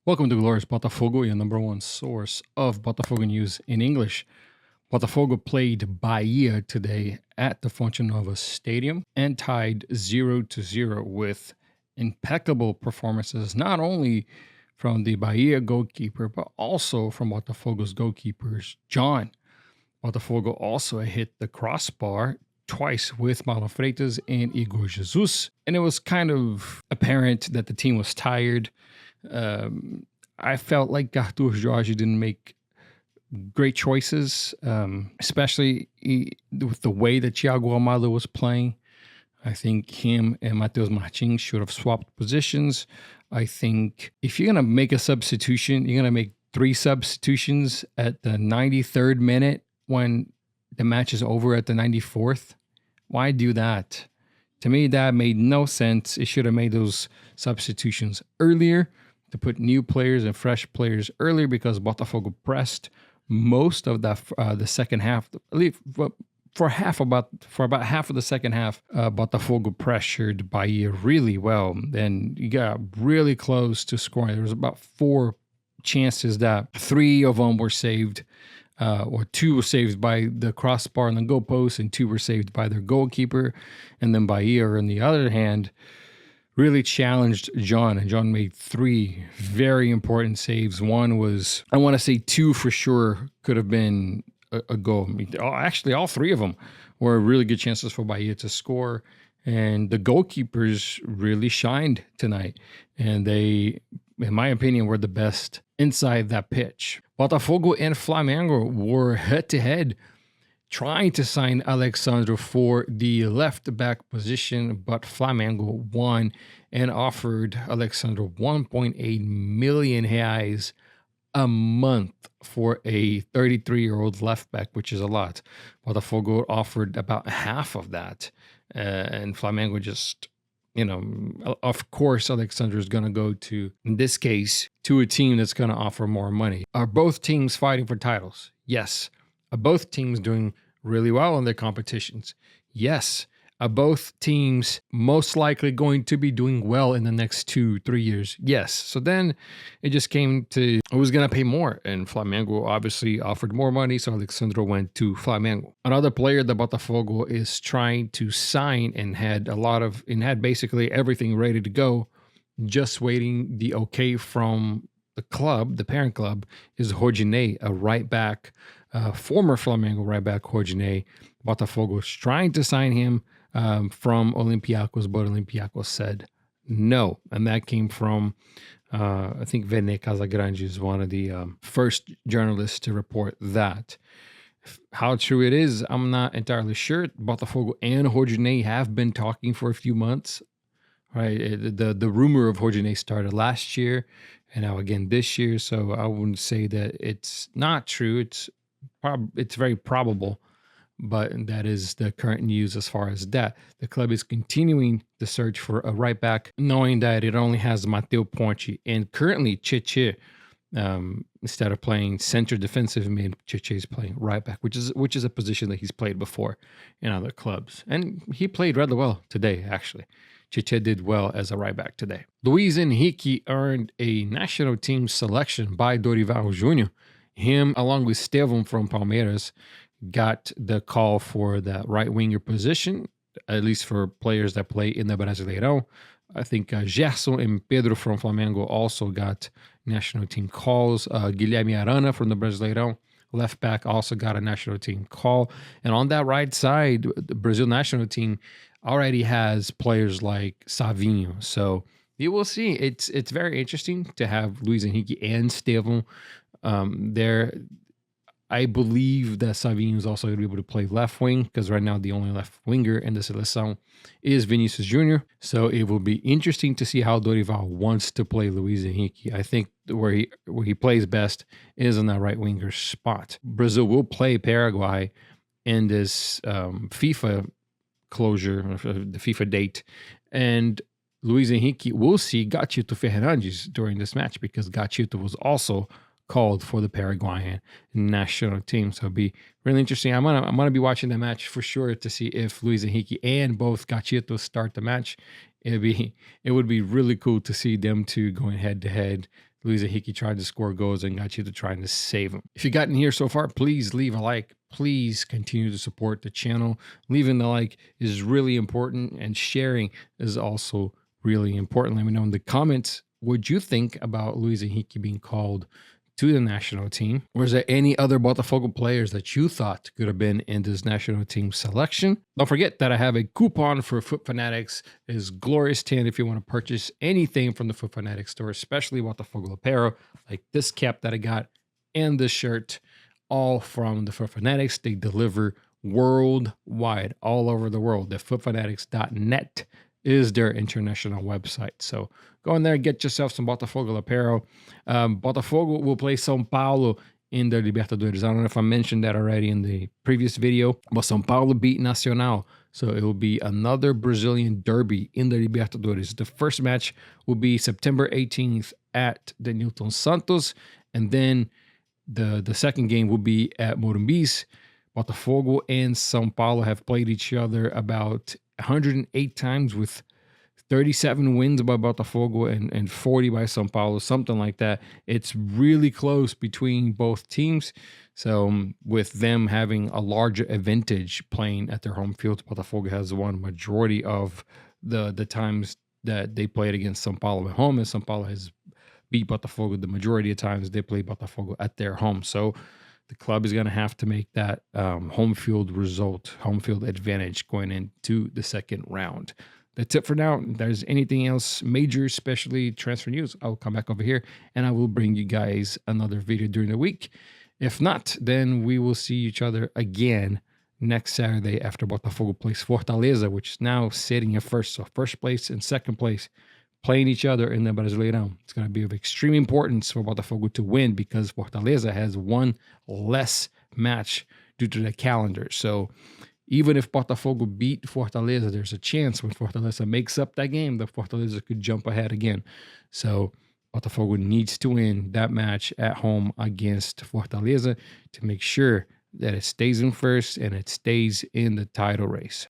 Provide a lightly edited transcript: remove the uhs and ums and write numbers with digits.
Welcome to Glorious Botafogo, your number one source of Botafogo news in English. Botafogo played Bahia today at the Fonte Nova Stadium and tied 0-0 with impeccable performances, not only from the Bahia goalkeeper, but also from Botafogo's goalkeepers, John. Botafogo also hit the crossbar twice with Marlon Freitas and Igor Jesus, and it was kind of apparent that the team was tired. I felt like Arthur Jorge didn't make great choices, especially with the way that Thiago Almada was playing. I think him and Mateus Martins should have swapped positions. I think if you're going to make a substitution, you're going to make 3 substitutions at the 93rd minute when the match is over at the 94th. Why do that? To me, that made no sense. It should have made those substitutions earlier to put new players and fresh players earlier because Botafogo pressed most of the second half. For about half of the second half, Botafogo pressured Bahia really well. Then you got really close to scoring. There was about 4 chances that 3 of them were saved, or 2 were saved by the crossbar and the goalpost, and 2 were saved by their goalkeeper. And then Bahia, on the other hand, really challenged John, and John made 3 very important saves. One was, I want to say 2 for sure could have been a goal. I mean, actually, all 3 of them were really good chances for Bahia to score, and the goalkeepers really shined tonight, and they, in my opinion, were the best inside that pitch. Botafogo and Flamengo were head-to-head trying to sign Alexandro for the left back position, but Flamengo won and offered Alexandro 1.8 million reais a month for a 33-year-old left back, which is a lot. Botafogo offered about half of that, and Flamengo just, of course, Alexandro is going to go to, in this case, to a team that's going to offer more money. Are both teams fighting for titles? Yes. Are both teams doing really well in their competitions? Yes. Are both teams most likely going to be doing well in the next 2-3 years? Yes. So then it just came to who's going to pay more. And Flamengo obviously offered more money, so Alexandro went to Flamengo. Another player that Botafogo is trying to sign and had basically everything ready to go, just waiting the okay from the club, the parent club, is Rodinei, a right back, former Flamengo right back Rodinei. Botafogo is trying to sign him from Olympiacos, but Olympiacos said no. And that came from, I think Vene Casagrande is one of the first journalists to report that. How true it is, I'm not entirely sure. Botafogo and Rodinei have been talking for a few months. Right, the rumor of Rodinei started last year, and now again this year. So I wouldn't say that it's not true. It's very probable, but that is the current news as far as that. The club is continuing the search for a right back, knowing that it only has Mateo Ponte and currently Cheche. Instead of playing center defensive mid, Cheche is playing right back, which is a position that he's played before in other clubs, and he played rather well today, actually. Cheche did well as a right back today. Luis Henrique earned a national team selection by Dorival Jr. Him, along with Estevão from Palmeiras, got the call for the right winger position, at least for players that play in the Brasileirão. I think Gerson and Pedro from Flamengo also got national team calls. Guilherme Arana from the Brasileirão, left back, also got a national team call. And on that right side, the Brazil national team already has players like Savinho. So you will see. It's very interesting to have Luis Henrique and Estevão there. I believe that Savinho is also going to be able to play left wing, because right now the only left winger in the seleção is Vinicius Jr. So it will be interesting to see how Dorival wants to play Luis Henrique. I think where he plays best is in that right winger spot. Brazil will play Paraguay in this FIFA closure, the FIFA date, and Luis Henrique will see Gatito Fernandes during this match, because Gatito was also called for the Paraguayan national team. So it'll be really interesting. I'm gonna be watching the match for sure to see if Luis Henrique and both Gatito start the match. It would be really cool to see them two going head to head, Luis Henrique tried to score goals and got you to trying to save him. If you gotten here so far, please leave a like. Please continue to support the channel. Leaving the like is really important, and sharing is also really important. Let me know in the comments what you think about Luis Henrique being called to the national team. Or is there any other Botafogo players that you thought could have been in this national team selection? Don't forget that I have a coupon for Foot Fanatics. It is Glorious 10 if you want to purchase anything from the Foot Fanatics store, especially Botafogo apparel, like this cap that I got and this shirt, all from the Foot Fanatics. They deliver worldwide, all over the world. The footfanatics.net is their international website. So go in there, get yourself some Botafogo apparel. Botafogo will play São Paulo in the Libertadores. I don't know if I mentioned that already in the previous video, but São Paulo beat Nacional. So it will be another Brazilian derby in the Libertadores. The first match will be September 18th at the Newton Santos. And then the second game will be at Morumbis. Botafogo and São Paulo have played each other about 108 times, with 37 wins by Botafogo and 40 by São Paulo, something like that. It's really close between both teams. So with them having a larger advantage playing at their home field, Botafogo has won majority of the times that they played against São Paulo at home, and São Paulo has beat Botafogo the majority of times they play Botafogo at their home. So the club is going to have to make that home field advantage going into the second round. That's it for now. If there's anything else major, especially transfer news, I'll come back over here and I will bring you guys another video during the week. If not, then we will see each other again next Saturday after Botafogo plays Fortaleza, which is now sitting in first. So first place and second place playing each other in the Brasileirão. It's going to be of extreme importance for Botafogo to win, because Fortaleza has one less match due to the calendar. So even if Botafogo beat Fortaleza, there's a chance when Fortaleza makes up that game that Fortaleza could jump ahead again. So Botafogo needs to win that match at home against Fortaleza to make sure that it stays in first and it stays in the title race.